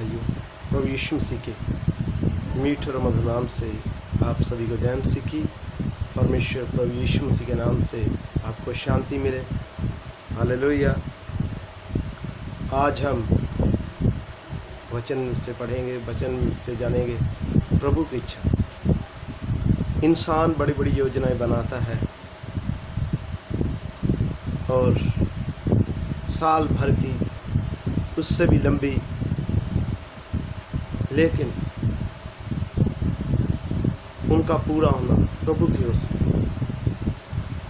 भाइयों, प्रभु यीशु मसीह के मीठ और मधुर नाम से आप सभी को जय मसीह की। परमेश्वर प्रभु यीशु मसीह के नाम से आपको शांति मिले। हालेलुया। आज हम वचन से पढ़ेंगे, वचन से जानेंगे प्रभु की इच्छा। इंसान बड़ी बड़ी योजनाएं बनाता है और साल भर की, उससे भी लंबी, लेकिन उनका पूरा होना प्रभु की ओर से।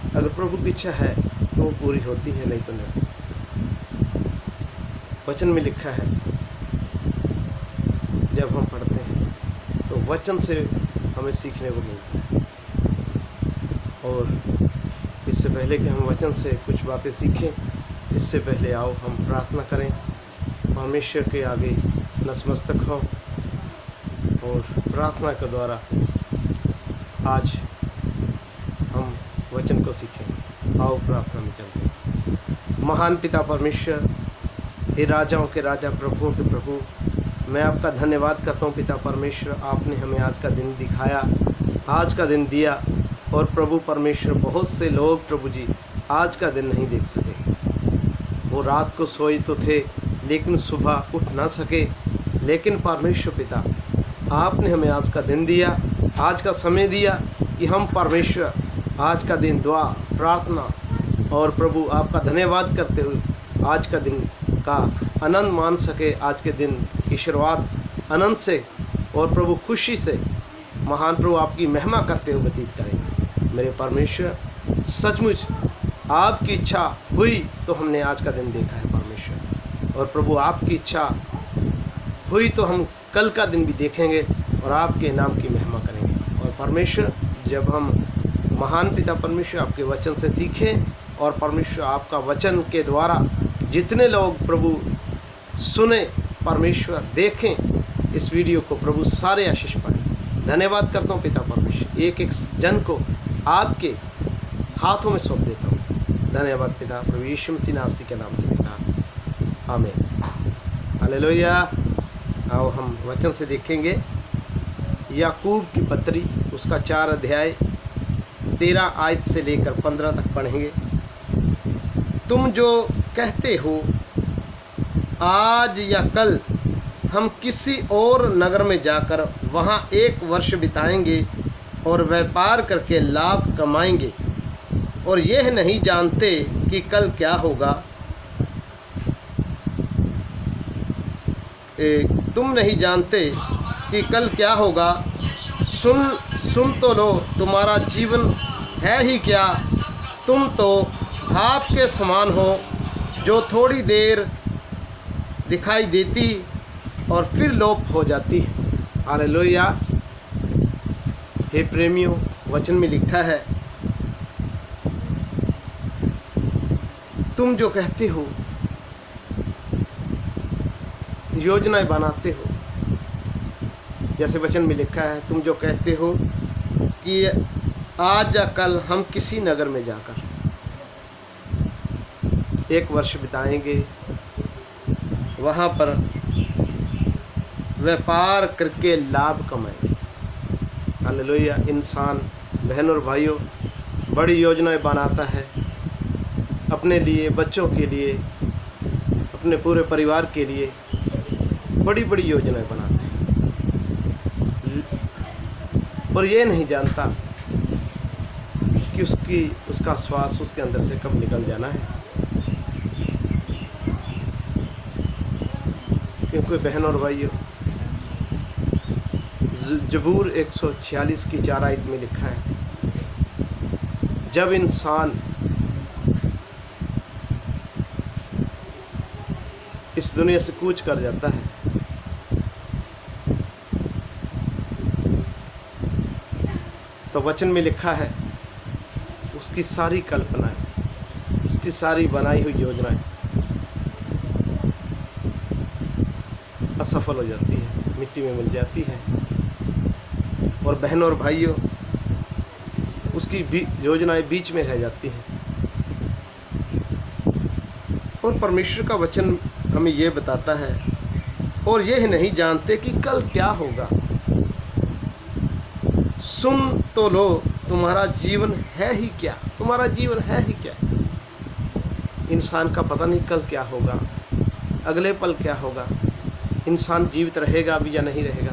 अगर प्रभु की इच्छा है तो वो पूरी होती है, नहीं तो नहीं। वचन में लिखा है, जब हम पढ़ते हैं तो वचन से हमें सीखने को मिलता है। और इससे पहले कि हम वचन से कुछ बातें सीखें, इससे पहले आओ हम प्रार्थना करें, परमेश्वर के आगे नतमस्तक हों और प्रार्थना के द्वारा आज हम वचन को सीखें। आओ प्रार्थना में चलते हैं। महान पिता परमेश्वर, हे राजाओं के राजा, प्रभुओं के प्रभु, मैं आपका धन्यवाद करता हूँ पिता परमेश्वर। आपने हमें आज का दिन दिखाया, आज का दिन दिया। और प्रभु परमेश्वर, बहुत से लोग प्रभु जी आज का दिन नहीं देख सके। वो रात को सोए तो थे लेकिन सुबह उठ ना सके। लेकिन परमेश्वर पिता, आपने हमें आज का दिन दिया, आज का समय दिया कि हम परमेश्वर आज का दिन दुआ, प्रार्थना और प्रभु आपका धन्यवाद करते हुए आज का दिन का आनंद मान सके। आज के दिन की शुरुआत आनंद से और प्रभु खुशी से महान प्रभु आपकी महिमा करते हुए व्यतीत करें। मेरे परमेश्वर, सचमुच आपकी इच्छा हुई तो हमने आज का दिन देखा है परमेश्वर। और प्रभु आपकी इच्छा हुई तो हम कल का दिन भी देखेंगे और आपके नाम की महिमा करेंगे। और परमेश्वर, जब हम महान पिता परमेश्वर आपके वचन से सीखें और परमेश्वर आपका वचन के द्वारा जितने लोग प्रभु सुने, परमेश्वर देखें इस वीडियो को, प्रभु सारे आशीष पाएं। धन्यवाद करता हूँ पिता परमेश्वर, एक एक जन को आपके हाथों में सौंप देता हूँ। धन्यवाद पिता, प्रभु यीशु मसीह नासरी के नाम से पिता, आमीन। हालेलुया। आओ हम वचन से देखेंगे याकूब की पत्री, उसका 4 अध्याय 13 आयत से लेकर 15 तक पढ़ेंगे। तुम जो कहते हो आज या कल हम किसी और नगर में जाकर वहाँ 1 वर्ष बिताएंगे और व्यापार करके लाभ कमाएंगे, और यह नहीं जानते कि कल क्या होगा। तुम नहीं जानते कि कल क्या होगा। सुन तो लो, तुम्हारा जीवन है ही क्या। तुम तो भाप के समान हो जो थोड़ी देर दिखाई देती और फिर लोप हो जाती है। हालेलुया। हे प्रेमियों, वचन में लिखा है, तुम जो कहते हो, योजनाएं बनाते हो, जैसे वचन में लिखा है, तुम जो कहते हो कि आज या कल हम किसी नगर में जाकर 1 वर्ष बिताएंगे, वहाँ पर व्यापार करके लाभ कमाएंगे। हालेलुया। इंसान, बहन और भाइयों, बड़ी योजनाएं बनाता है अपने लिए, बच्चों के लिए, अपने पूरे परिवार के लिए बड़ी बड़ी योजनाएं बनाते हैं, और ये नहीं जानता कि उसका श्वास उसके अंदर से कब निकल जाना है। क्योंकि बहन और भाइयों, जबूर 146 की 4 आयत में लिखा है, जब इंसान इस दुनिया से कूच कर जाता है तो वचन में लिखा है, उसकी सारी कल्पनाएं, उसकी सारी बनाई हुई योजनाएं असफल हो जाती है, मिट्टी में मिल जाती है। और बहनों और भाइयों, उसकी योजनाएं बीच में रह जाती हैं। और परमेश्वर का वचन हमें ये बताता है और यह नहीं जानते कि कल क्या होगा। सुन तो लो, तुम्हारा जीवन है ही क्या, तुम्हारा जीवन है ही क्या। इंसान का पता नहीं कल क्या होगा, अगले पल क्या होगा, इंसान जीवित रहेगा भी या नहीं रहेगा,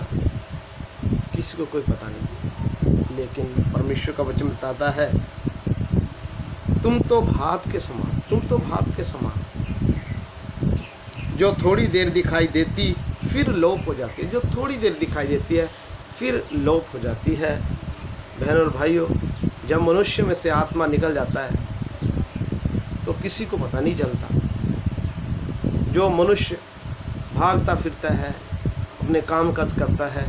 किसी को कोई पता नहीं। लेकिन परमेश्वर का वचन बताता है, तुम तो भाप के समान, तुम तो भाप के समान, जो थोड़ी देर दिखाई देती फिर लोप हो जाती है, जो थोड़ी देर दिखाई देती है फिर लोप हो जाती है। बहनों और भाइयों, जब मनुष्य में से आत्मा निकल जाता है तो किसी को पता नहीं चलता। जो मनुष्य भागता फिरता है, अपने काम काज करता है,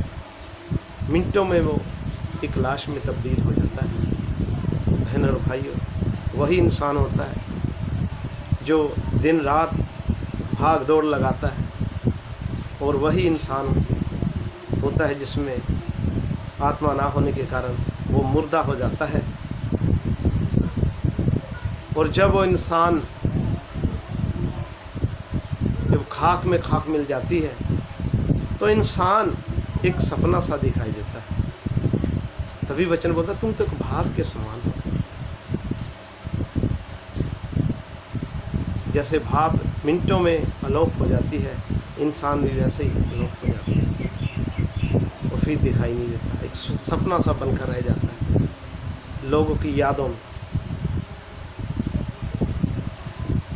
मिनटों में वो एक लाश में तब्दील हो जाता है। बहनों और भाइयों, वही इंसान होता है जो दिन रात भाग दौड़ लगाता है, और वही इंसान होता है जिसमें आत्मा ना होने के कारण वो मुर्दा हो जाता है। और जब वो इंसान, जब खाक में खाक मिल जाती है तो इंसान एक सपना सा दिखाई देता है। तभी वचन बोलता है, तुम तो एक भाप के समान हो। जैसे भाप मिनटों में अलोप हो जाती है, इंसान भी वैसे ही अलोप हो जाता है, और फिर दिखाई नहीं देता, एक सपना सा बनकर रह जाता है लोगों की यादों में।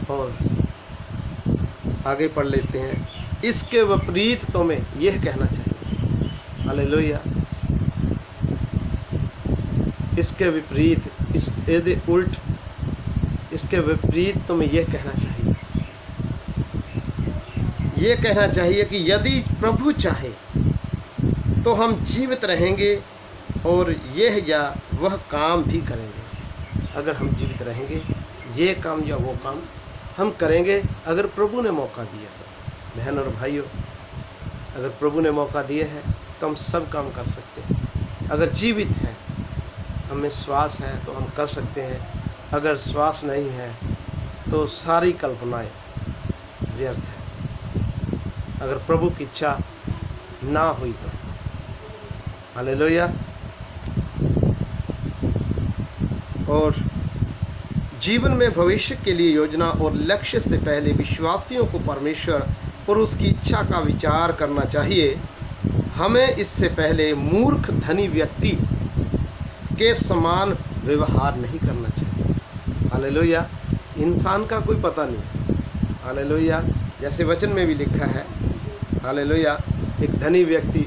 और आगे पढ़ लेते हैं, इसके विपरीत तुम्हें यह कहना चाहिए, हालेलुया, इसके विपरीत, यदि उल्ट, इसके विपरीत तुम्हें यह कहना चाहिए, ये कहना चाहिए कि यदि प्रभु चाहे तो हम जीवित रहेंगे और यह या वह काम भी करेंगे। अगर हम जीवित रहेंगे, ये काम या वो काम हम करेंगे, अगर प्रभु ने मौका दिया तो। बहन और भाइयों, अगर प्रभु ने मौका दिया है तो हम सब काम कर सकते हैं। अगर जीवित हैं, हमें श्वास है तो हम कर सकते हैं। अगर श्वास नहीं है तो सारी कल्पनाएं व्यर्थ है। अगर प्रभु की इच्छा ना हुई तो। हालेलुया। और जीवन में भविष्य के लिए योजना और लक्ष्य से पहले विश्वासियों को परमेश्वर और उसकी इच्छा का विचार करना चाहिए। हमें इससे पहले मूर्ख धनी व्यक्ति के समान व्यवहार नहीं करना चाहिए। हालेलुया। इंसान का कोई पता नहीं। हालेलुया। जैसे वचन में भी लिखा है, हालेलुया, एक धनी व्यक्ति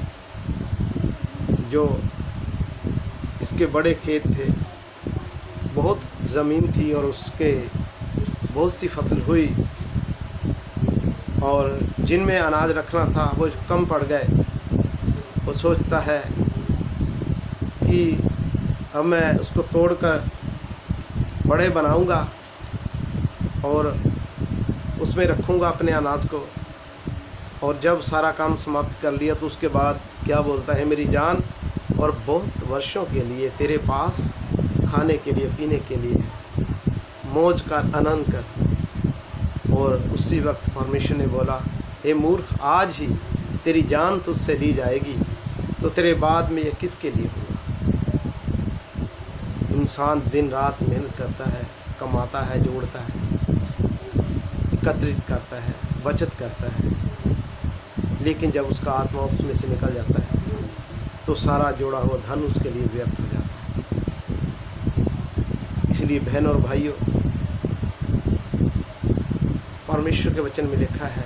जो इसके बड़े खेत थे, बहुत ज़मीन थी और उसके बहुत सी फसल हुई, और जिनमें अनाज रखना था वो कम पड़ गए। वो सोचता है कि अब मैं उसको तोड़कर बड़े बनाऊंगा और उसमें रखूंगा अपने अनाज को, और जब सारा काम समाप्त कर लिया तो उसके बाद क्या बोलता है, मेरी जान और बहुत वर्षों के लिए तेरे पास खाने के लिए पीने के लिए मौज का आनंद कर। और उसी वक्त परमेश्वर ने बोला, हे मूर्ख, आज ही तेरी जान तुझसे ली जाएगी, तो तेरे बाद में ये किसके लिए होगा। इंसान दिन रात मेहनत करता है, कमाता है, जोड़ता है, एकत्रित करता है, बचत करता है, लेकिन जब उसका आत्मा उसमें से निकल जाता है तो सारा जोड़ा हुआ धन उसके लिए व्यर्थ हो जाता है। इसलिए बहनों और भाइयों, परमेश्वर के वचन में लिखा है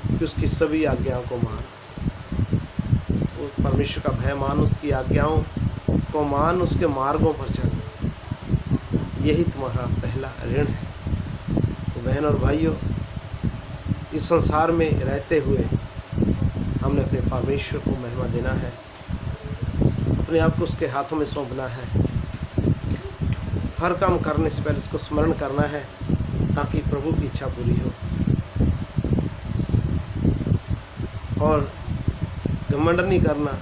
कि उसकी सभी आज्ञाओं को मान, उस परमेश्वर का भय मान, उसकी आज्ञाओं को मान, उसके मार्गों पर चल, यही तुम्हारा पहला ऋण है। तो बहन और भाइयों, इस संसार में रहते हुए हमने अपने परमेश्वर को महिमा देना है, अपने आप को उसके हाथों में सौंपना है, हर काम करने से पहले उसको स्मरण करना है ताकि प्रभु की इच्छा पूरी हो। और घमंड नहीं करना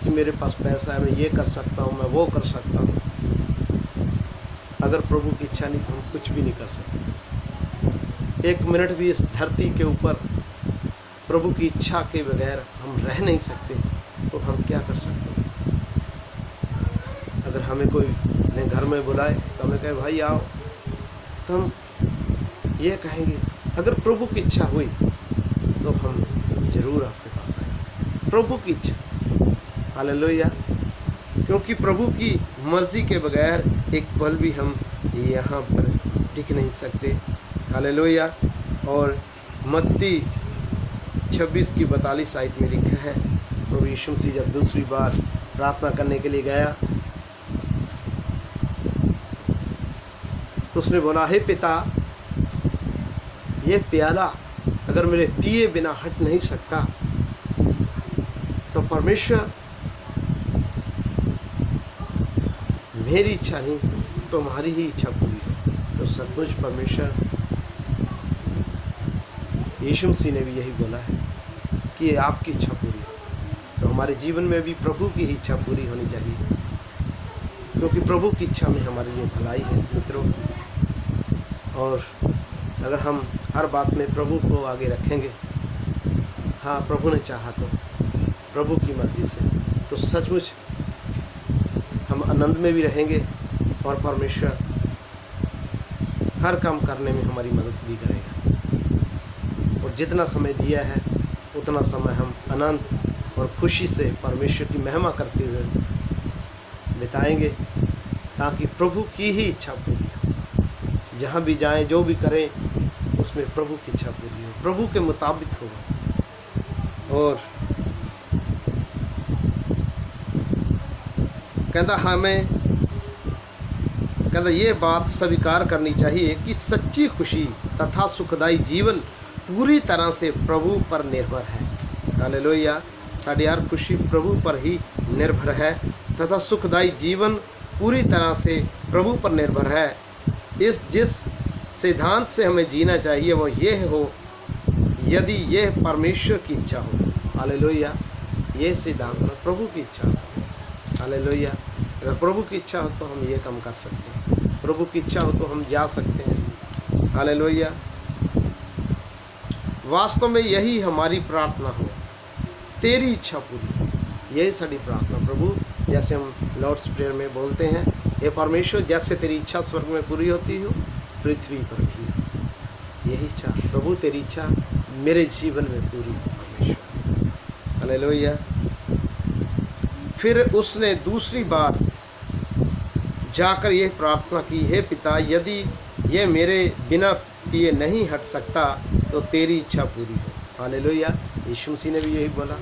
कि मेरे पास पैसा है, मैं ये कर सकता हूँ, मैं वो कर सकता हूँ। अगर प्रभु की इच्छा नहीं तो हम कुछ भी नहीं कर सकते। एक मिनट भी इस धरती के ऊपर प्रभु की इच्छा के बगैर हम रह नहीं सकते, तो हम क्या कर सकते हैं? अगर हमें कोई अपने घर में बुलाए तो हमें कहे भाई आओ, तो हम ये कहेंगे अगर प्रभु की इच्छा हुई तो हम जरूर आपके पास आएंगे। प्रभु की इच्छा, हालेलुया। क्योंकि प्रभु की मर्जी के बगैर एक पल भी हम यहाँ पर टिक नहीं सकते, हालेलुया। और मत्ती 26 की 42 आयत में लिखा है, प्रभु यीशु मसीह जब दूसरी बार प्रार्थना करने के लिए गया तो उसने बोला, हे पिता, ये प्याला अगर मेरे पिए बिना हट नहीं सकता तो परमेश्वर मेरी इच्छा नहीं, तुम्हारी ही इच्छा पूरी हो। तो सचमुच परमेश्वर यीशु मसीह ने भी यही बोला है कि आपकी इच्छा पूरी हो। तो हमारे जीवन में भी प्रभु की ही इच्छा पूरी होनी चाहिए, क्योंकि प्रभु की इच्छा में हमारे लिए भलाई है मित्रों। और अगर हम हर बात में प्रभु को आगे रखेंगे, हाँ प्रभु ने चाहा तो, प्रभु की मर्जी से, तो सचमुच हम आनंद में भी रहेंगे और परमेश्वर हर काम करने में हमारी मदद भी करेगा। और जितना समय दिया है उतना समय हम आनंद और खुशी से परमेश्वर की महिमा करते हुए बिताएंगे, ताकि प्रभु की ही इच्छा पूरी हो। जहाँ भी जाएं, जो भी करें, उसमें प्रभु की इच्छा पूरी हो, प्रभु के मुताबिक हो। और कहता हमें ये बात स्वीकार करनी चाहिए कि सच्ची खुशी तथा सुखदाई जीवन पूरी तरह से प्रभु पर निर्भर है। हालेलुया। साड़ी हर खुशी प्रभु पर ही निर्भर है तथा सुखदाई जीवन पूरी तरह से प्रभु पर निर्भर है। जिस सिद्धांत से हमें जीना चाहिए वो यह हो, यदि यह परमेश्वर की इच्छा हो। हालेलुया। ये सिद्धांत में प्रभु की इच्छा हो। हालेलुया। अगर प्रभु की इच्छा हो तो हम ये काम कर सकते हैं, प्रभु की इच्छा हो तो हम जा सकते हैं। हालेलुया। वास्तव में यही हमारी प्रार्थना हो, तेरी इच्छा पूरी हो। यही साड़ी प्रार्थना प्रभु, जैसे हम लॉर्ड्स प्रेयर में बोलते हैं, हे परमेश्वर, जैसे तेरी इच्छा स्वर्ग में पूरी होती हो पृथ्वी पर भी। यही इच्छा प्रभु, तेरी इच्छा मेरे जीवन में पूरी हो परमेश्वर। हालेलुया। फिर उसने दूसरी बार जाकर यह प्रार्थना की, हे पिता, यदि यह मेरे बिना पिए नहीं हट सकता तो तेरी इच्छा पूरी हो। हालेलुया। यीशु मसीह ने भी यही बोला,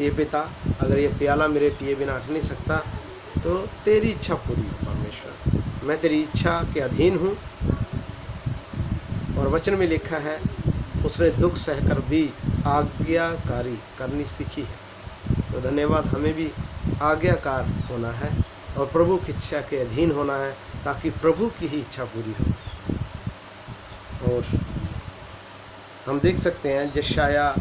ये पिता, अगर ये प्याला मेरे पिए बिना हट नहीं सकता तो तेरी इच्छा पूरी हो परमेश्वर, मैं तेरी इच्छा के अधीन हूँ। और वचन में लिखा है, उसने दुख सहकर भी आज्ञाकारी करनी सीखी है। तो धन्यवाद, हमें भी आज्ञाकार होना है और प्रभु की इच्छा के अधीन होना है, ताकि प्रभु की ही इच्छा पूरी हो। और हम देख सकते हैं यशाया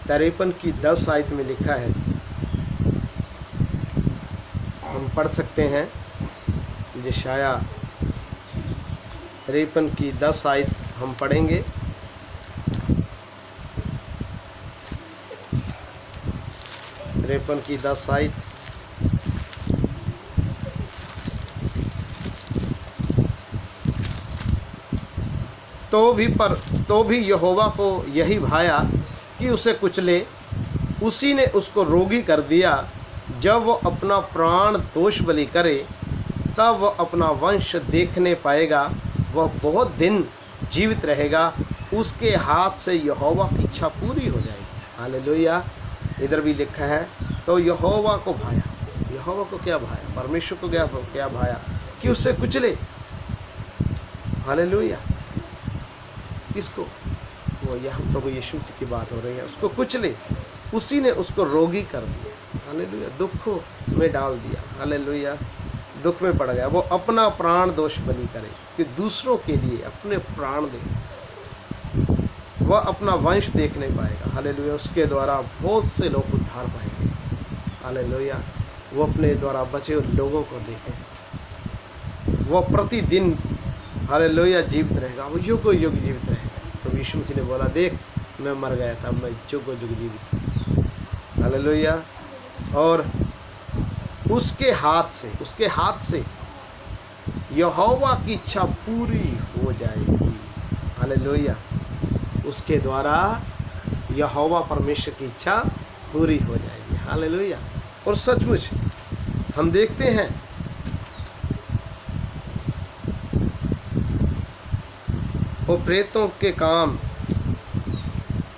53 की 10 आयत में लिखा है, हम पढ़ सकते हैं। यशाया 53 की 10 आयत हम पढ़ेंगे। तिरपन की 10 आयत। तो भी यहोवा को यही भाया कि उसे कुचले। उसी ने उसको रोगी कर दिया। जब वो अपना प्राण दोष बलि करे तब वह अपना वंश देखने पाएगा, वह बहुत दिन जीवित रहेगा, उसके हाथ से यहोवा की इच्छा पूरी हो जाएगी। हालेलुया। इधर भी लिखा है, तो यहोवा को भाया। यहोवा को क्या भाया? परमेश्वर को क्या भाया कि उससे कुचले। हालेलुया। किसको? वो यहाँ प्रभु यीशु मसीह की बात हो रही है। उसको कुचले, उसी ने उसको रोगी कर दिया। हालेलुया। दुखों में डाल दिया। हालेलुया। दुख में पड़ गया। वो अपना प्राण दोष बलि करे कि दूसरों के लिए अपने प्राण दे, वह अपना वंश देख नहीं पाएगा। हालेलुया। उसके द्वारा बहुत से लोग उद्धार पाएंगे। हालेलुया। वो अपने द्वारा बचे हुए लोगों को देखें। वह प्रतिदिन हालेलुया जीवित रहेगा, वो युग युग जीवित रहेगा। तो यीशु मसीह ने बोला, देख मैं मर गया था, मैं जुग जुग जीवित। हालेलुया। और उसके हाथ से यहोवा की इच्छा पूरी हो जाएगी। हालेलुया। उसके द्वारा यहोवा परमेश्वर की इच्छा पूरी हो जाएगी। हालेलुया। और सचमुच हम देखते हैं वो प्रेतों के काम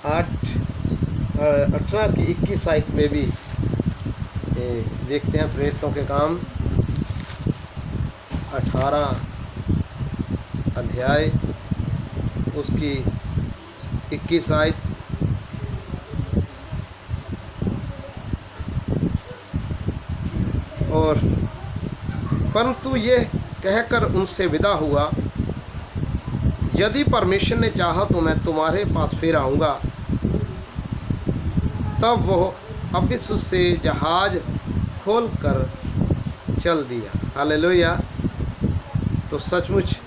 18 की 21 आयत में भी देखते हैं। प्रेतों के काम 18 अध्याय उसकी 21 आयत। और परंतु यह कहकर उनसे विदा हुआ, यदि परमेश्वर ने चाहा तो मैं तुम्हारे पास फिर आऊँगा। तब वह अफिसुस से जहाज खोल कर चल दिया। हालेलुया। तो सचमुच